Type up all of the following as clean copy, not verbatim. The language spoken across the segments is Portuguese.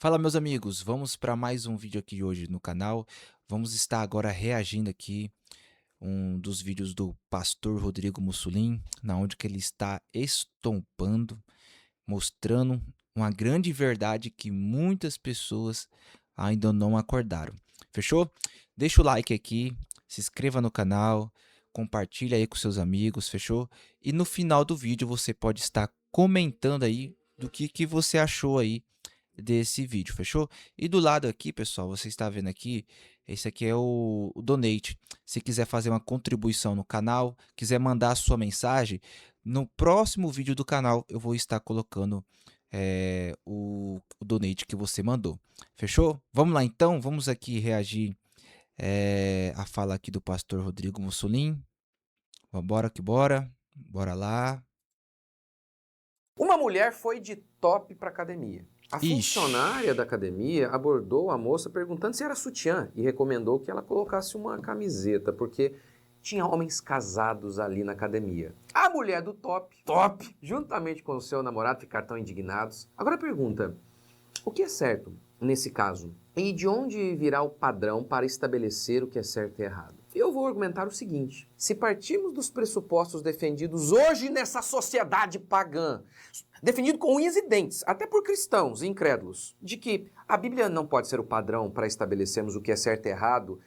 Fala, meus amigos, vamos para mais um vídeo aqui hoje no canal. Vamos estar agora reagindo aqui um dos vídeos do pastor Rodrigo Mussolini, na onde que ele está estompando, mostrando uma grande verdade que muitas pessoas ainda não acordaram. Fechou? Deixa o like aqui, se inscreva no canal, compartilha aí com seus amigos, fechou? E no final do vídeo você pode estar comentando aí do que você achou aí desse vídeo, fechou? E do lado aqui, pessoal, você está vendo aqui, esse aqui é o donate. Se quiser fazer uma contribuição no canal, quiser mandar a sua mensagem, no próximo vídeo do canal eu vou estar colocando o donate que você mandou. Fechou? Vamos lá então, vamos aqui reagir a fala aqui do pastor Rodrigo Mussolini. Vambora que bora. Bora lá. Uma mulher foi de top para academia. A funcionária Ixi. da academia abordou a moça perguntando se era sutiã e recomendou que ela colocasse uma camiseta, porque tinha homens casados ali na academia. A mulher do top, juntamente com o seu namorado ficaram tão indignados. Agora pergunta, o que é certo nesse caso? E de onde virá o padrão para estabelecer o que é certo e errado? Eu vou argumentar o seguinte: se partirmos dos pressupostos defendidos hoje nessa sociedade pagã, definido com unhas e dentes, até por cristãos e incrédulos, de que a Bíblia não pode ser o padrão para estabelecermos o que é certo e errado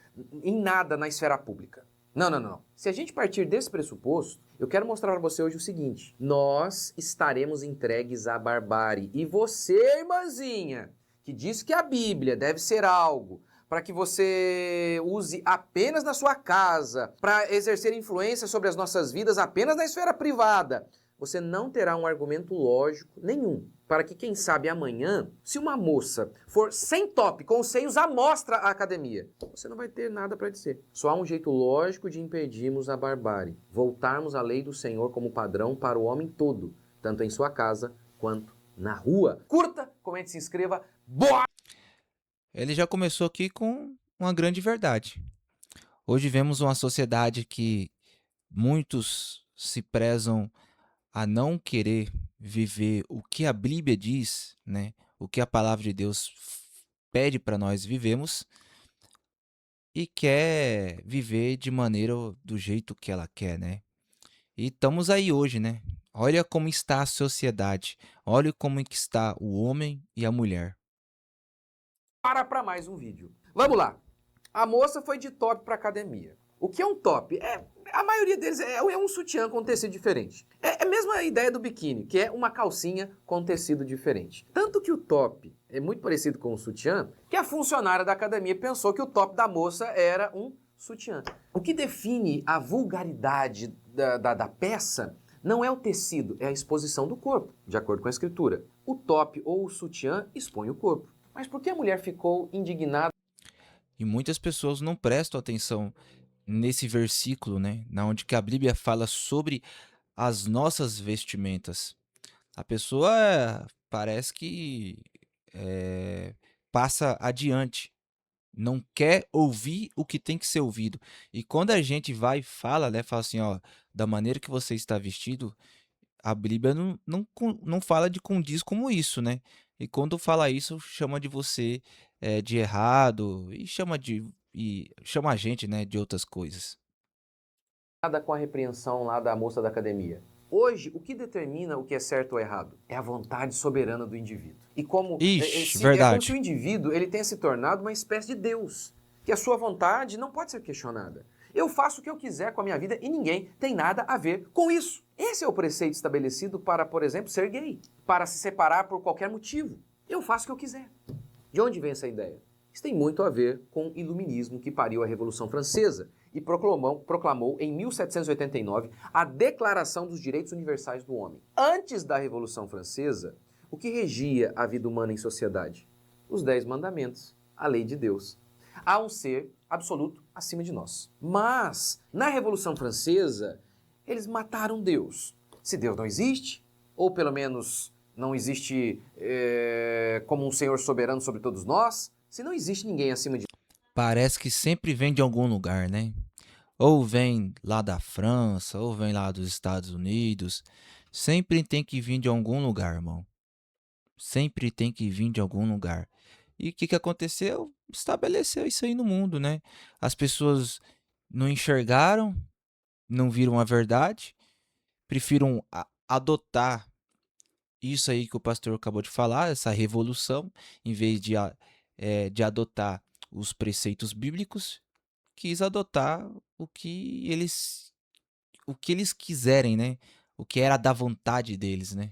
em nada na esfera pública. Não. Se a gente partir desse pressuposto, eu quero mostrar para você hoje o seguinte: nós estaremos entregues à barbárie. E você, irmãzinha, que diz que a Bíblia deve ser algo para que você use apenas na sua casa, para exercer influência sobre as nossas vidas apenas na esfera privada, você não terá um argumento lógico nenhum para que, quem sabe amanhã, se uma moça for sem top, com os seios à mostra à academia, você não vai ter nada para dizer. Só há um jeito lógico de impedirmos a barbárie: voltarmos à lei do Senhor como padrão para o homem todo, tanto em sua casa quanto na rua. Curta, comente, se inscreva. Boa! Ele já começou aqui com uma grande verdade. Hoje vemos uma sociedade que muitos se prezam a não querer viver o que a Bíblia diz, né? O que a palavra de Deus pede para nós vivemos e quer viver de maneira do jeito que ela quer, né? E estamos aí hoje, né? Olha como está a sociedade, olha como é que está o homem e a mulher. Para mais um vídeo. Vamos lá. A moça foi de top para academia. O que é um top? A maioria deles é um sutiã com tecido diferente. É a mesma ideia do biquíni, que é uma calcinha com tecido diferente. Tanto que o top é muito parecido com o sutiã, que a funcionária da academia pensou que o top da moça era um sutiã. O que define a vulgaridade da peça não é o tecido, é a exposição do corpo, de acordo com a escritura. O top ou o sutiã expõe o corpo. Mas por que a mulher ficou indignada? E muitas pessoas não prestam atenção nesse versículo, né? Na onde que a Bíblia fala sobre as nossas vestimentas. A pessoa parece que passa adiante, não quer ouvir o que tem que ser ouvido. E quando a gente vai e fala, né, fala assim, ó, da maneira que você está vestido, a Bíblia não fala de condiz como isso, né? E quando fala isso, chama de você de errado e chama a gente, né, de outras coisas. Com a repreensão lá da moça da academia. Hoje, o que determina o que é certo ou errado? É a vontade soberana do indivíduo. E Ixi, é como se o verdade. indivíduo ele tenha se tornado uma espécie de Deus, que a sua vontade não pode ser questionada. Eu faço o que eu quiser com a minha vida e ninguém tem nada a ver com isso. Esse é o preceito estabelecido para, por exemplo, ser gay, para se separar por qualquer motivo. Eu faço o que eu quiser. De onde vem essa ideia? Isso tem muito a ver com o iluminismo que pariu a Revolução Francesa e proclamou em 1789 a Declaração dos Direitos Universais do Homem. Antes da Revolução Francesa, o que regia a vida humana em sociedade? Os 10 mandamentos, a lei de Deus. Há um ser absoluto acima de nós. Mas, na Revolução Francesa, eles mataram Deus. Se Deus não existe, ou pelo menos não existe como um Senhor soberano sobre todos nós, se não existe ninguém acima de Parece que sempre vem de algum lugar, né? Ou vem lá da França, ou vem lá dos Estados Unidos. Sempre tem que vir de algum lugar, irmão. sempre tem que vir de algum lugar. E o que que aconteceu? Estabeleceu isso aí no mundo, né? As pessoas não enxergaram, não viram a verdade, prefiram adotar isso aí que o pastor acabou de falar, essa revolução, em vez de adotar os preceitos bíblicos, quis adotar o que eles quiserem, né? O que era da vontade deles, né?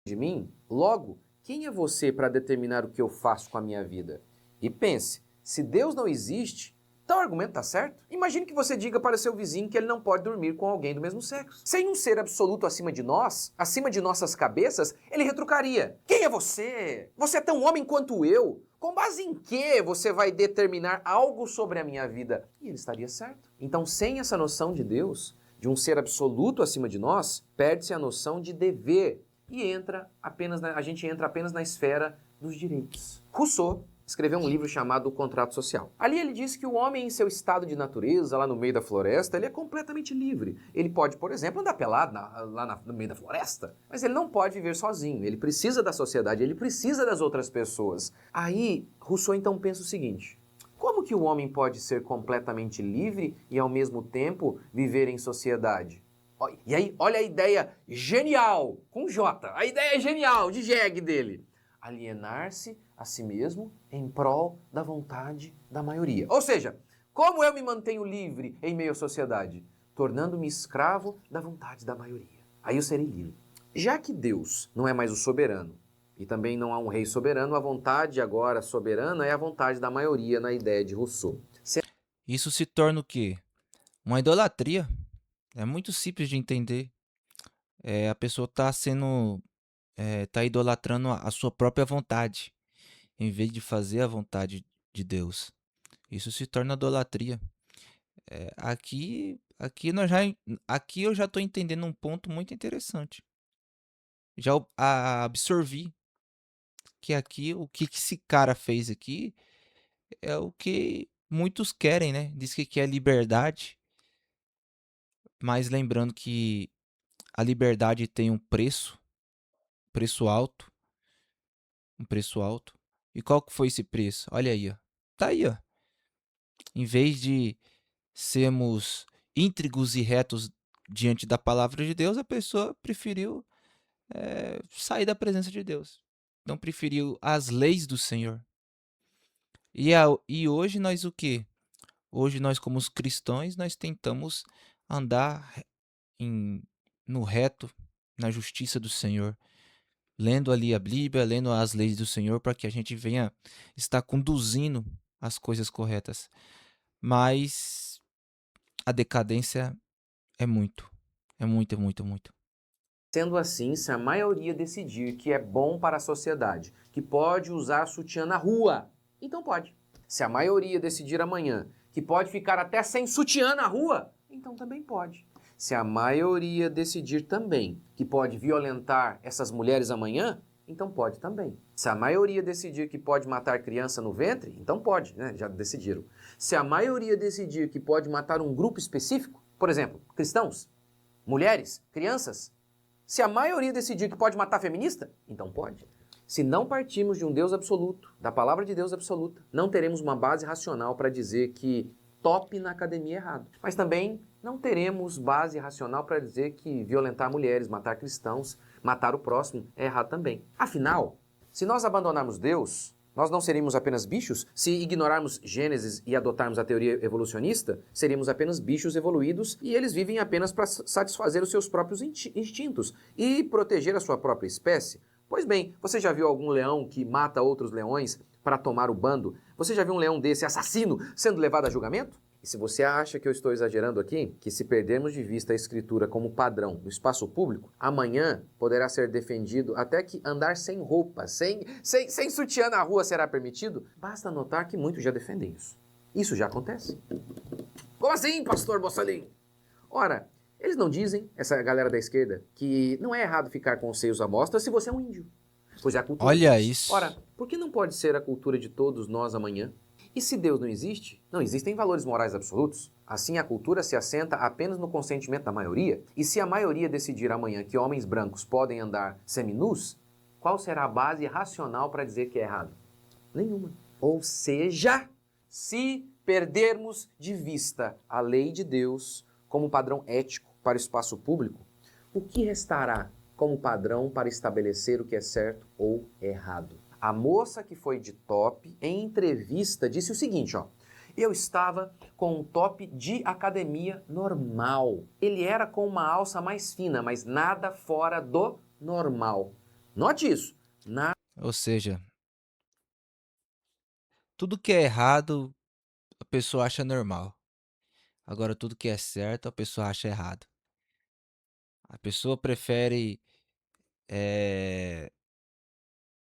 De mim? Logo, quem é você para determinar o que eu faço com a minha vida? E pense, se Deus não existe, então o argumento está certo? Imagine que você diga para seu vizinho que ele não pode dormir com alguém do mesmo sexo. Sem um ser absoluto acima de nós, acima de nossas cabeças, ele retrucaria: quem é você? Você é tão homem quanto eu. Com base em que você vai determinar algo sobre a minha vida? E ele estaria certo. Então, sem essa noção de Deus, de um ser absoluto acima de nós, perde-se a noção de dever e a gente entra apenas na esfera dos direitos. Rousseau escreveu um livro chamado O Contrato Social. Ali ele diz que o homem, em seu estado de natureza, lá no meio da floresta, ele é completamente livre. Ele pode, por exemplo, andar pelado no meio da floresta, mas ele não pode viver sozinho. Ele precisa da sociedade, ele precisa das outras pessoas. Aí, Rousseau então pensa o seguinte: como que o homem pode ser completamente livre e, ao mesmo tempo, viver em sociedade? E aí, olha a ideia genial, com J, a ideia genial de Jeg dele: alienar-se a si mesmo em prol da vontade da maioria. Ou seja, como eu me mantenho livre em meio à sociedade? Tornando-me escravo da vontade da maioria. Aí eu serei livre. Já que Deus não é mais o soberano, e também não há um rei soberano, a vontade agora soberana é a vontade da maioria na ideia de Rousseau. Isso se torna o quê? Uma idolatria. É muito simples de entender. A pessoa está tá idolatrando a sua própria vontade, em vez de fazer a vontade de Deus. Isso se torna idolatria. Aqui eu já estou entendendo um ponto muito interessante. Absorvi que aqui o que esse cara fez aqui é o que muitos querem, né? Diz que quer liberdade, mas lembrando que a liberdade tem preço alto, um preço alto. E qual que foi esse preço? Olha aí, ó. Tá aí, ó. Em vez de sermos íntegros e retos diante da palavra de Deus, a pessoa preferiu sair da presença de Deus. Não preferiu as leis do Senhor. E hoje nós o quê? Hoje nós, como os cristãos, nós tentamos andar em, no reto, na justiça do Senhor, lendo ali a Bíblia, lendo as leis do Senhor, para que a gente venha estar conduzindo as coisas corretas. Mas a decadência é muito, é muito, é muito, é muito. Sendo assim, se a maioria decidir que é bom para a sociedade, que pode usar sutiã na rua, então pode. Se a maioria decidir amanhã que pode ficar até sem sutiã na rua, então também pode. Se a maioria decidir também que pode violentar essas mulheres amanhã, então pode também. Se a maioria decidir que pode matar criança no ventre, então pode, né? Já decidiram. Se a maioria decidir que pode matar um grupo específico, por exemplo, cristãos, mulheres, crianças, se a maioria decidir que pode matar feminista, então pode. Se não partirmos de um Deus absoluto, da palavra de Deus absoluta, não teremos uma base racional para dizer que top na academia é errado. Mas também não teremos base racional para dizer que violentar mulheres, matar cristãos, matar o próximo é errado também. Afinal, se nós abandonarmos Deus, nós não seríamos apenas bichos? Se ignorarmos Gênesis e adotarmos a teoria evolucionista, seríamos apenas bichos evoluídos e eles vivem apenas para satisfazer os seus próprios instintos e proteger a sua própria espécie? Pois bem, você já viu algum leão que mata outros leões para tomar o bando? Você já viu um leão desse assassino sendo levado a julgamento? E se você acha que eu estou exagerando aqui, que se perdermos de vista a escritura como padrão no espaço público, amanhã poderá ser defendido até que andar sem roupa, sem sutiã na rua será permitido, basta notar que muitos já defendem isso. Isso já acontece. Como assim, pastor Bossalim? Ora, eles não dizem, essa galera da esquerda, que não é errado ficar com os seios à mostra se você é um índio. Pois é a cultura Olha deles. isso. Ora, por que não pode ser a cultura de todos nós amanhã? E se Deus não existe, não existem valores morais absolutos. Assim, a cultura se assenta apenas no consentimento da maioria. E se a maioria decidir amanhã que homens brancos podem andar seminus, qual será a base racional para dizer que é errado? Nenhuma. Ou seja, se perdermos de vista a lei de Deus como padrão ético para o espaço público, o que restará como padrão para estabelecer o que é certo ou errado? A moça que foi de top, em entrevista, disse o seguinte, ó. Eu estava com um top de academia normal. Ele era com uma alça mais fina, mas nada fora do normal. Note isso. Ou seja, tudo que é errado, a pessoa acha normal. Agora, tudo que é certo, a pessoa acha errado. A pessoa prefere eh,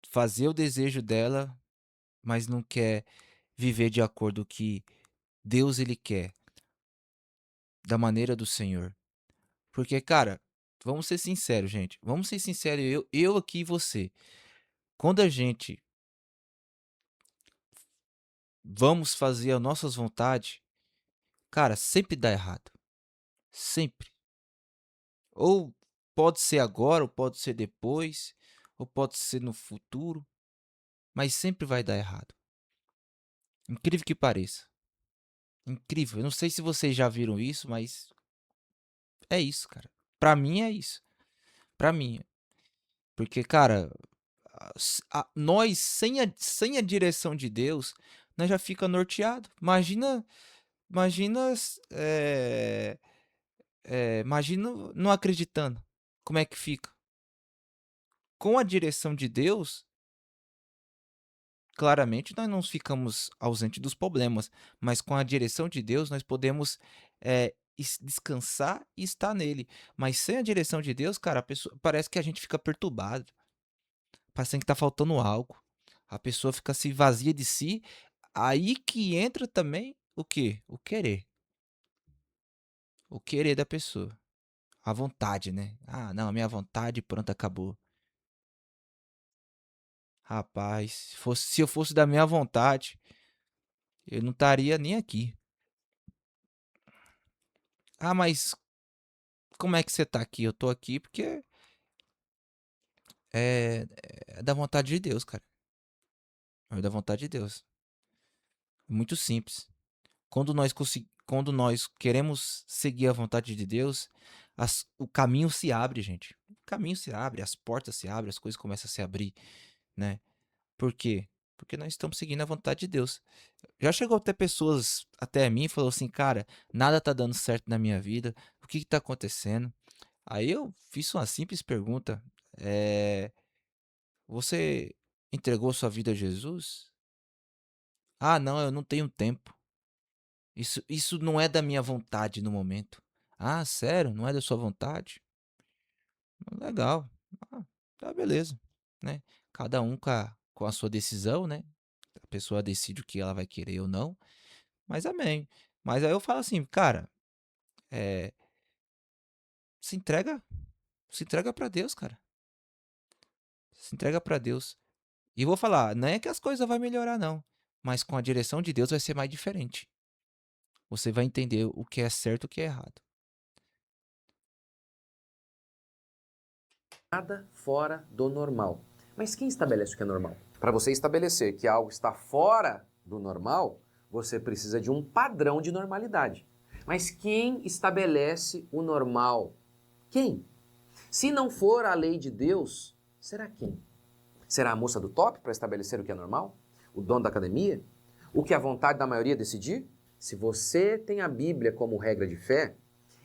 fazer o desejo dela, mas não quer viver de acordo com o que Deus ele quer, da maneira do Senhor. Porque, cara, vamos ser sinceros, gente. Vamos ser sinceros, eu aqui e você. Quando a gente vamos fazer as nossas vontades, cara, sempre dá errado. Sempre. Ou pode ser agora, ou pode ser depois, ou pode ser no futuro, mas sempre vai dar errado. Incrível que pareça. Incrível. Eu não sei se vocês já viram isso, mas é isso, cara. Pra mim é isso. Pra mim. Porque, cara, nós, sem a direção de Deus, nós já fica norteado. Imagina, imagina não acreditando. Como é que fica? Com a direção de Deus, claramente nós não ficamos ausentes dos problemas, mas com a direção de Deus nós podemos descansar e estar nele. Mas sem a direção de Deus, cara, a pessoa, parece que a gente fica perturbado, parece que tá faltando algo. A pessoa fica se vazia de si, aí que entra também o quê? O querer. O querer da pessoa. A vontade, né? Ah, não, a minha vontade, pronto, acabou. Rapaz, se eu fosse da minha vontade, eu não estaria nem aqui. Ah, mas como é que você tá aqui? Eu tô aqui porque é, é da vontade de Deus, cara. É da vontade de Deus. Muito simples. Quando nós queremos seguir a vontade de Deus, o caminho se abre, gente. O caminho se abre, as portas se abrem, as coisas começam a se abrir, né? Por quê? Porque nós estamos seguindo a vontade de Deus. Já chegou até pessoas até a mim e falou assim, cara, nada tá dando certo na minha vida. O que que tá acontecendo? Aí eu fiz uma simples pergunta. Você entregou sua vida a Jesus? Ah, não, eu não tenho tempo. Isso não é da minha vontade no momento. Ah, sério? Não é da sua vontade? Legal. Ah, tá, beleza, né? Cada um com a sua decisão, né? A pessoa decide o que ela vai querer ou não, mas amém. Mas aí eu falo assim, cara, é, se entrega, se entrega para Deus, cara. Se entrega para Deus. E vou falar, não é que as coisas vão melhorar, não. Mas com a direção de Deus vai ser mais diferente. Você vai entender o que é certo e o que é errado. Nada fora do normal. Mas quem estabelece o que é normal? Para você estabelecer que algo está fora do normal, você precisa de um padrão de normalidade. Mas quem estabelece o normal? Quem? Se não for a lei de Deus, será quem? Será a moça do top para estabelecer o que é normal? O dono da academia? O que é a vontade da maioria decidir? Se você tem a Bíblia como regra de fé,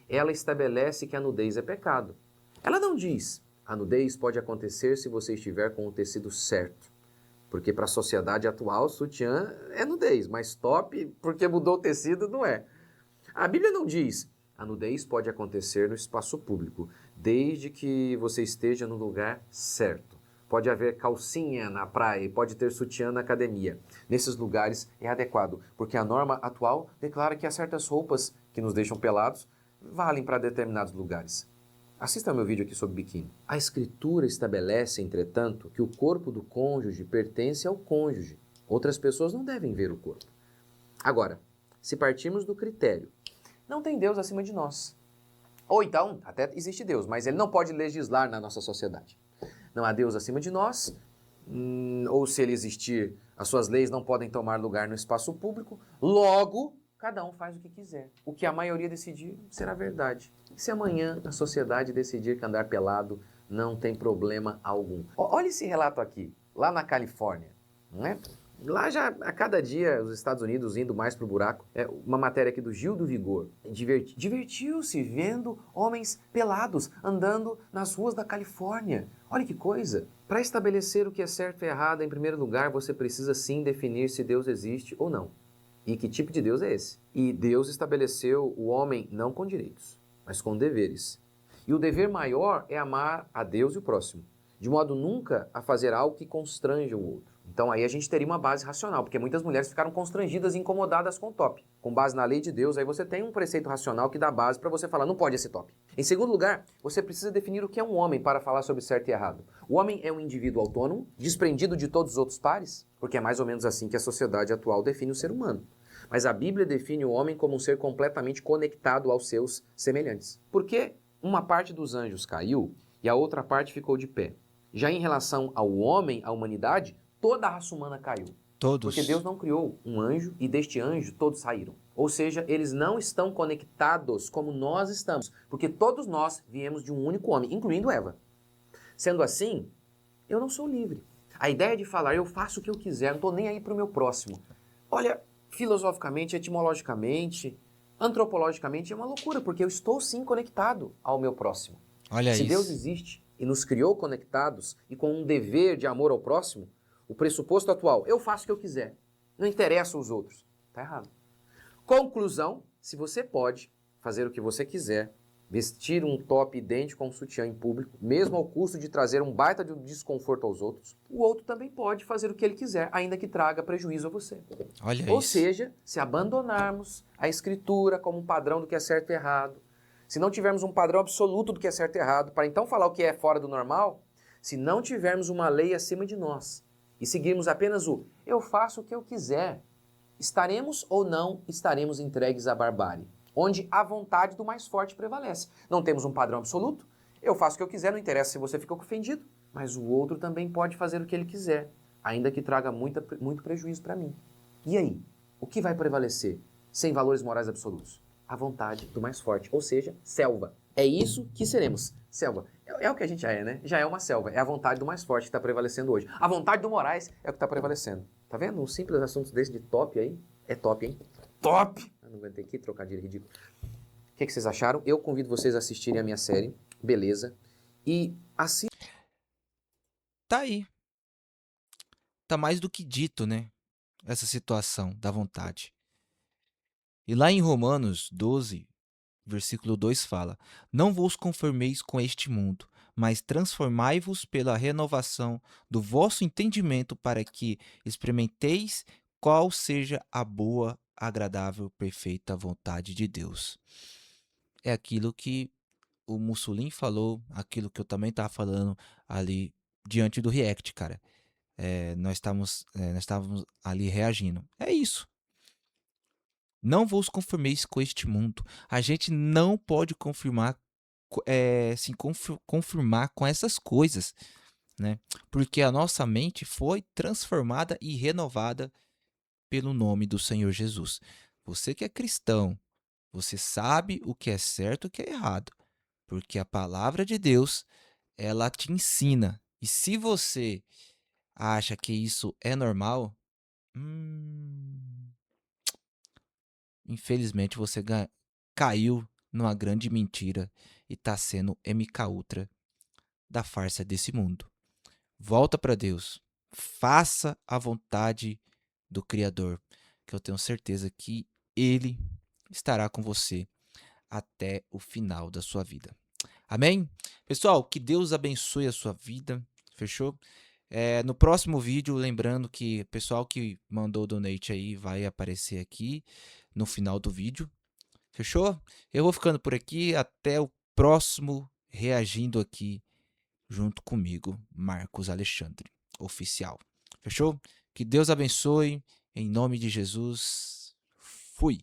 ela estabelece que a nudez é pecado. Ela não diz, a nudez pode acontecer se você estiver com o tecido certo. Porque para a sociedade atual, sutiã é nudez, mas top, porque mudou o tecido, não é. A Bíblia não diz, a nudez pode acontecer no espaço público, desde que você esteja no lugar certo. Pode haver calcinha na praia, pode ter sutiã na academia. Nesses lugares é adequado, porque a norma atual declara que há certas roupas que nos deixam pelados valem para determinados lugares. Assista ao meu vídeo aqui sobre biquíni. A Escritura estabelece, entretanto, que o corpo do cônjuge pertence ao cônjuge. Outras pessoas não devem ver o corpo. Agora, se partirmos do critério, não tem Deus acima de nós. Ou então, até existe Deus, mas ele não pode legislar na nossa sociedade. não há Deus acima de nós, ou se ele existir, as suas leis não podem tomar lugar no espaço público, logo, cada um faz o que quiser. O que a maioria decidir será verdade. E se amanhã a sociedade decidir que andar pelado não tem problema algum? Olha esse relato aqui, lá na Califórnia, não é? Lá já, a cada dia, os Estados Unidos indo mais pro buraco. É uma matéria aqui do Gil do Vigor. Divertiu-se vendo homens pelados andando nas ruas da Califórnia. Olha que coisa. Para estabelecer o que é certo e errado, em primeiro lugar, você precisa sim definir se Deus existe ou não. E que tipo de Deus é esse? E Deus estabeleceu o homem não com direitos, mas com deveres. E o dever maior é amar a Deus e o próximo, de modo nunca a fazer algo que constranja o outro. Então aí a gente teria uma base racional, porque muitas mulheres ficaram constrangidas e incomodadas com o top. Com base na lei de Deus, aí você tem um preceito racional que dá base para você falar, não pode esse top. Em segundo lugar, você precisa definir o que é um homem para falar sobre certo e errado. O homem é um indivíduo autônomo, desprendido de todos os outros pares, porque é mais ou menos assim que a sociedade atual define o ser humano. Mas a Bíblia define o homem como um ser completamente conectado aos seus semelhantes. Porque uma parte dos anjos caiu e a outra parte ficou de pé. Já em relação ao homem, à humanidade, toda a raça humana caiu. Todos. Porque Deus não criou um anjo e deste anjo todos saíram. Ou seja, eles não estão conectados como nós estamos. Porque todos nós viemos de um único homem, incluindo Eva. Sendo assim, eu não sou livre. A ideia de falar eu faço o que eu quiser, não estou nem aí para o meu próximo. Olha, filosoficamente, etimologicamente, antropologicamente é uma loucura, porque eu estou sim conectado ao meu próximo. Olha Se isso. Deus existe e nos criou conectados e com um dever de amor ao próximo, o pressuposto atual, eu faço o que eu quiser, não interessa os outros, está errado. Conclusão, se você pode fazer o que você quiser, vestir um top idêntico a um sutiã em público, mesmo ao custo de trazer um baita de desconforto aos outros, o outro também pode fazer o que ele quiser, ainda que traga prejuízo a você. Olha Ou isso. seja, se abandonarmos a escritura como um padrão do que é certo e errado, se não tivermos um padrão absoluto do que é certo e errado, para então falar o que é fora do normal, se não tivermos uma lei acima de nós e seguirmos apenas o eu faço o que eu quiser, estaremos ou não estaremos entregues à barbárie, onde a vontade do mais forte prevalece. Não temos um padrão absoluto, eu faço o que eu quiser, não interessa se você ficou ofendido, mas o outro também pode fazer o que ele quiser, ainda que traga muito prejuízo para mim. E aí, o que vai prevalecer sem valores morais absolutos? A vontade do mais forte, ou seja, selva. É isso que seremos, selva. É o que a gente já é, né? Já é uma selva, é a vontade do mais forte que está prevalecendo hoje. A vontade do Moraes é o que está prevalecendo. Tá vendo? Um simples assunto desse de top aí, é top, hein? Top! Eu não aguentei aqui, trocadilho ridículo. O que vocês acharam? Eu convido vocês a assistirem a minha série, beleza? E assim... Tá aí. Tá mais do que dito, né? Essa situação da vontade. E lá em Romanos 12, versículo 2 fala: Não vos conformeis com este mundo, mas transformai-vos pela renovação do vosso entendimento, para que experimenteis qual seja a boa, agradável, perfeita vontade de Deus. É aquilo que o Mussolini falou, aquilo que eu também estava falando ali diante do React, cara. Nós estávamos ali reagindo. É isso. Não vos conformeis com este mundo. A gente não pode confirmar com essas coisas, né? Porque a nossa mente foi transformada e renovada pelo nome do Senhor Jesus. Você que é cristão, você sabe o que é certo e o que é errado, porque a palavra de Deus, ela te ensina. E se você acha que isso é normal, infelizmente você caiu numa grande mentira e está sendo MK Ultra da farsa desse mundo. Volta para Deus. Faça a vontade do Criador, que eu tenho certeza que Ele estará com você até o final da sua vida. Amém? Pessoal, que Deus abençoe a sua vida. Fechou? No próximo vídeo, lembrando que o pessoal que mandou o donate aí vai aparecer aqui no final do vídeo. Fechou? Eu vou ficando por aqui. Até o próximo reagindo aqui junto comigo, Marcos Alexandre, oficial. Fechou? Que Deus abençoe. Em nome de Jesus. Fui.